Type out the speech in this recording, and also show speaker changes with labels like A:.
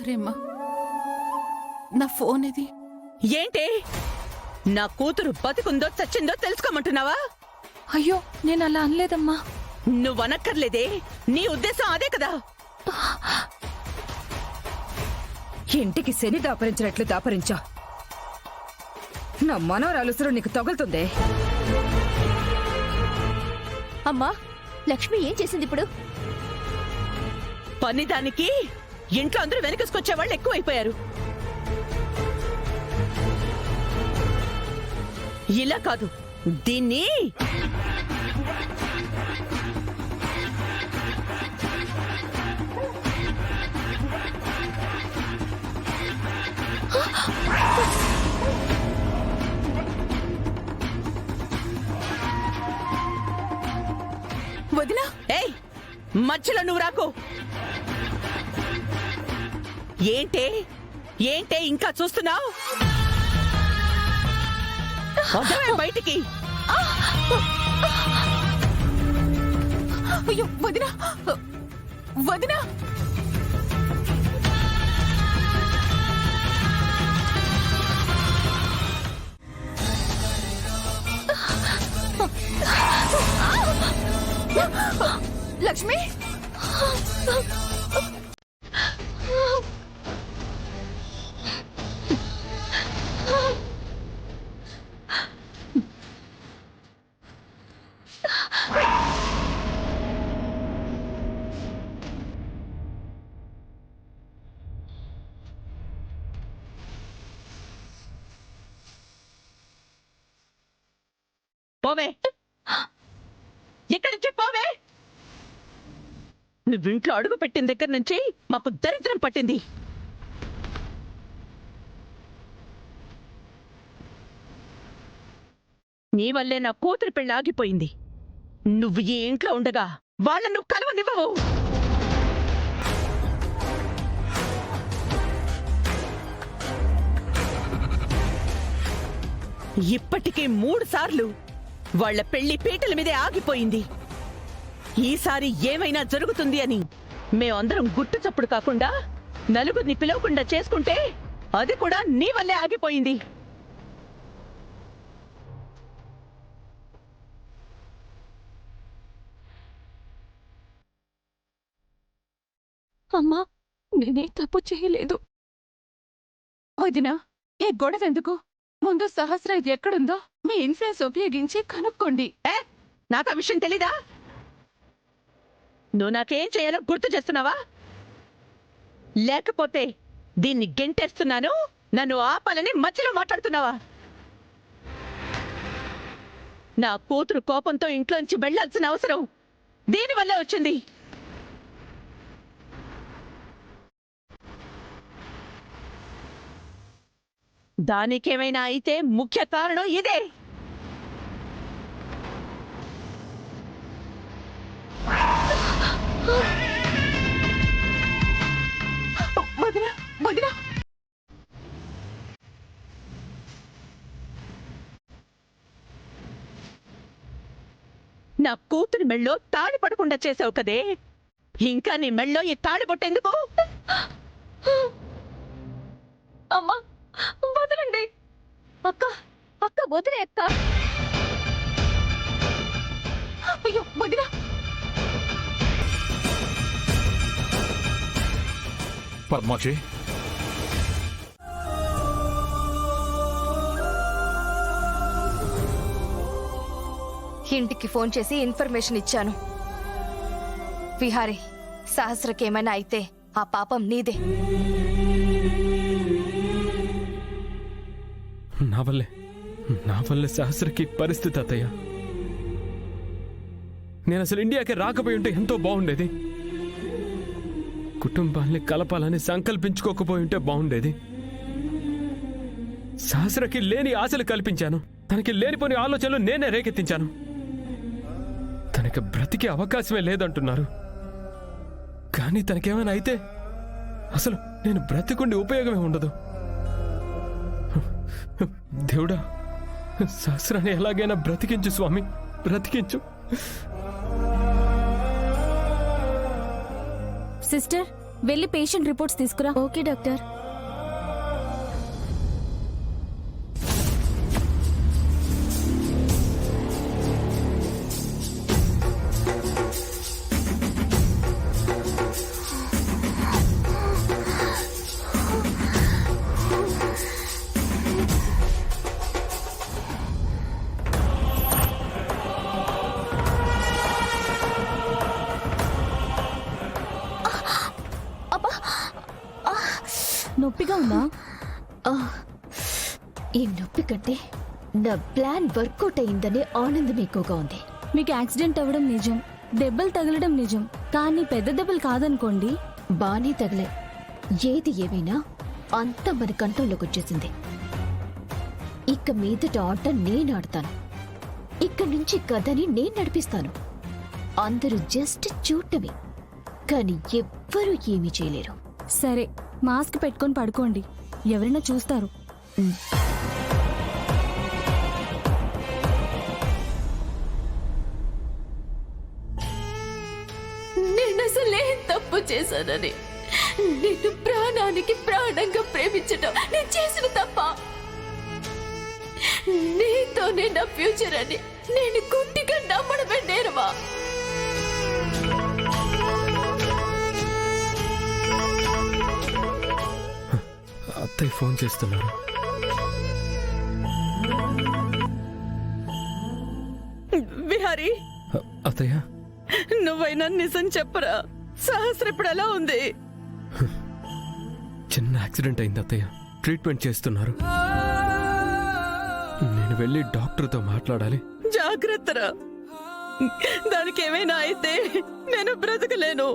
A: సరే అమ్మా, నా ఫోన్ ఇది.
B: ఏంటి నా కూతురు బతికుందో చచ్చిందో తెలుసుకోమంటున్నావా?
C: అయ్యో నేను అలా అనలేదమ్మా.
B: నువ్వనక్కర్లేదే, నీ ఉద్దేశం అదే కదా.
D: ఇంటికి శని దాపరించినట్లు దాపరించా. నా మనవరాలుసరు నీకు తగులుతుందే.
C: అమ్మా లక్ష్మి ఏం చేసింది ఇప్పుడు?
B: పనిదానికి ఇంట్లో అందరూ వెనకసుకొచ్చే వాళ్ళు ఎక్కువైపోయారు. ఇలా కాదు, దీన్ని
A: వదినా,
B: ఏయ్ మధ్యలో నువ్వు రాకు. ఏంటే ఏంటే ఇంకా చూస్తున్నావు? బయటికి.
A: అయ్యో వదినా, వదినా. లక్ష్మి,
B: పోవే, ఇక్కడి నుంచి పోవే. నువ్వు ఇంట్లో అడుగు పెట్టిన దగ్గర నుంచి మాకు దరిద్రం పట్టింది. నీ వల్లే నా కూతురు పెళ్లి ఆగిపోయింది. నువ్వు ఈ ఇంట్లో ఉండగా వాళ్ళను కలవనివ్వవు. ఇప్పటికే 3 సార్లు వాళ్ల పెళ్లి పీటల మీదే ఆగిపోయింది. ఈసారి ఏమైనా జరుగుతుంది అని మేమందరం గుట్టు చప్పుడు కాకుండా నలుగురిని పిలవకుండా చేసుకుంటే అది కూడా నీ వల్లే ఆగిపోయింది.
C: అమ్మా నేనే తప్పు చేయలేదు.
A: వదినా, ఈ గొడవ ఎందుకు? ముందు సహస్ర ఇది ఎక్కడుందో మీ ఇన్ఫ్లుయెన్స్ ఉపయోగించి కనుక్కోండి.
B: నాకు ఆ విషయం తెలీదా? నువ్వు నాకేం చేయాలో గుర్తు చేస్తున్నావా? లేకపోతే దీన్ని గెంటేస్తున్నాను, నన్ను ఆపాలని మధ్యలో మాట్లాడుతున్నావా? నా కూతురు కోపంతో ఇంట్లోంచి వెళ్లాల్సిన అవసరం దీనివల్లే వచ్చింది. దానికేమైనా అయితే ముఖ్య కారణం ఇదే.
A: వదినా, వదినా.
B: నా కూతురి మెళ్ళో తాళి పడకుండా చేసావు కదే, ఇంకా నీ మెళ్ళో ఈ తాళి పొట్టేందుకు?
C: అమ్మా వదలండి. అక్క అక్క వదిలే అక్క.
A: అయ్యో వదినా.
E: పద్మాక్షి,
C: ఇంటికి ఫోన్ చేసి ఇన్ఫర్మేషన్ ఇచ్చాను. విహారీ, సహస్రకేమైనా అయితే ఆ పాపం నీదే.
F: నా వల్లే సహస్రకి పరిస్థితి అత్తయ్య. నేను అసలు ఇండియాకి రాకపోయి ఉంటే ఎంతో బాగుండేది. కుటుంబాన్ని కలపాలని సంకల్పించుకోకపోయి ఉంటే బాగుండేది. సహస్రకి లేని ఆశలు కల్పించాను, తనకి లేనిపోని ఆలోచనలు నేనే రేకెత్తించాను. తనకి బ్రతికే అవకాశమే లేదంటున్నారు. కానీ తనకేమైనా అయితే అసలు నేను బ్రతికుండి ఉపయోగమే ఉండదు. దేవుడా, సహస్రాన్ని ఎలాగైనా బ్రతికించు స్వామి, బ్రతికించు.
G: సిస్టర్, వెళ్ళి పేషెంట్ రిపోర్ట్స్ తీసుకురా.
H: Okay doctor.
G: నొప్పిగా ఉందా?
H: ఈ నొప్పి కంటే నా ప్లాన్ వర్కౌట్ అయిందనే ఆనందం ఎక్కువగా ఉంది.
G: మీకు యాక్సిడెంట్ అవ్వడం నిజం, దెబ్బలు తగలడం నిజం, కానీ పెద్ద దెబ్బలు కాదనుకోండి.
H: బానే తగలే. ఏది ఏమైనా అంతా మన కంట్రోల్లోకి వచ్చేసింది. ఇక మీదట ఆట నేను ఆడతాను. ఇక్కడి నుంచి కథని నేను నడిపిస్తాను. అందరూ జస్ట్ చూడటమే, కానీ ఎవ్వరూ ఏమీ చేయలేరు.
G: సరే, మాస్క్ పెట్టుకొని పడుకోండి, ఎవరైనా చూస్తారు.
I: నేను అసలు ఏం తప్పు చేశానని, నేను ప్రాణానికి ప్రాణంగా ప్రేమించటం నేను చేసిన తప్ప. నీతోనే నా ఫ్యూచర్ అని నేను గుడ్డిగా నమ్మడమే నేరమా?
F: అత్తయ్య ఫోన్ చేస్తున్నారు.
B: విహారీ,
F: అత్తయ్య,
B: నువ్వైనా నిజం చెప్పరా. సహస్ర ఇప్పుడు ఎలా ఉంది?
F: చిన్న యాక్సిడెంట్ అయింది అత్తయ్య. ట్రీట్మెంట్ చేస్తున్నారు. నేను వెళ్ళి డాక్టర్తో మాట్లాడాలి.
B: జాగ్రత్తరా, దానికి ఏమైనా అయితే నేను బ్రతకలేను.